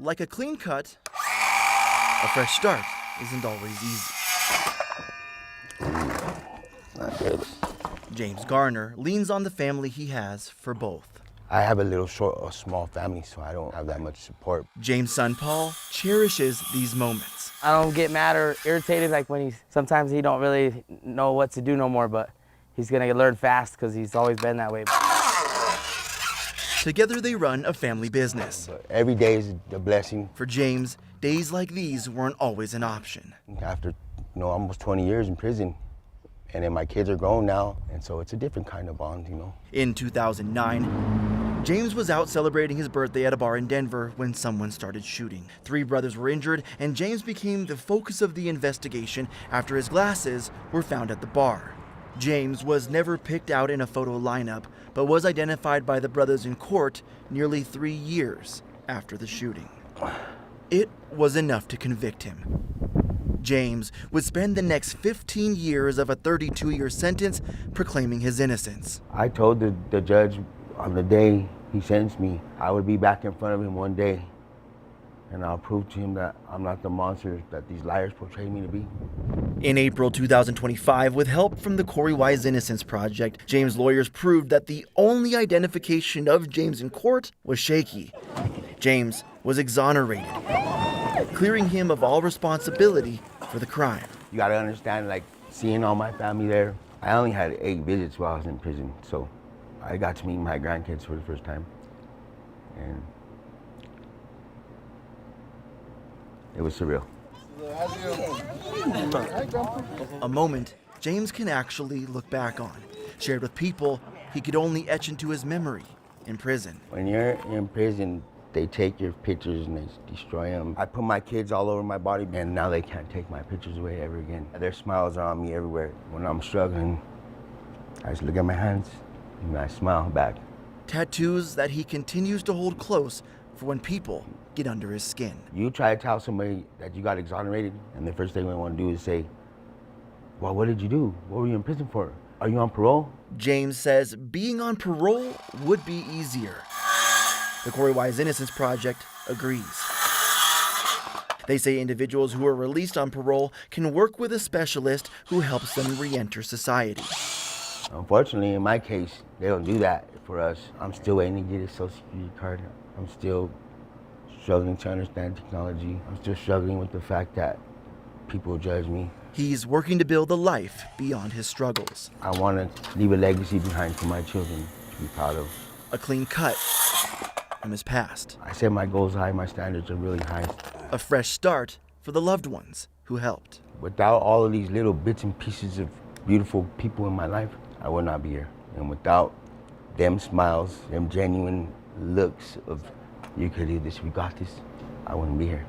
like a clean cut, a fresh start isn't always easy. Not good. James Garner leans on the family he has for both. I have a small family, so I don't have that much support. James' son Paul cherishes these moments. I don't get mad or irritated like when sometimes he don't really know what to do no more, but he's gonna learn fast because he's always been that way. Together they run a family business. But every day is a blessing. For James, days like these weren't always an option. After almost 20 years in prison, and then my kids are grown now, and so it's a different kind of bond, In 2009, James was out celebrating his birthday at a bar in Denver when someone started shooting. 3 brothers were injured, and James became the focus of the investigation after his glasses were found at the bar. James was never picked out in a photo lineup, but was identified by the brothers in court nearly 3 years after the shooting. It was enough to convict him. James would spend the next 15 years of a 32-year sentence proclaiming his innocence. I told the judge on the day he sentenced me, I would be back in front of him one day, and I'll prove to him that I'm not the monster that these liars portray me to be. In April 2025, with help from the Korey Wise Innocence Project, James' lawyers proved that the only identification of James in court was shaky. James was exonerated, clearing him of all responsibility for the crime. You gotta understand, seeing all my family there, I only had 8 visits while I was in prison, so I got to meet my grandkids for the first time, and it was surreal. A moment James can actually look back on, shared with people he could only etch into his memory in prison. When you're in prison, they take your pictures and they destroy them. I put my kids all over my body, and now they can't take my pictures away ever again. Their smiles are on me everywhere. When I'm struggling, I just look at my hands and I smile back. Tattoos that he continues to hold close for when people get under his skin. You try to tell somebody that you got exonerated, and the first thing they want to do is say, well, what did you do? What were you in prison for? Are you on parole? James says being on parole would be easier. The Korey Wise Innocence Project agrees. They say individuals who are released on parole can work with a specialist who helps them re-enter society. Unfortunately, in my case, they don't do that for us. I'm still waiting to get a Social Security card. I'm still struggling to understand technology. I'm still struggling with the fact that people judge me. He's working to build a life beyond his struggles. I want to leave a legacy behind for my children to be proud of. A clean cut from his past. I set my goals high, my standards are really high. A fresh start for the loved ones who helped. Without all of these little bits and pieces of beautiful people in my life, I would not be here. And without them smiles, them genuine looks of, you could do this, we got this, I wouldn't be here.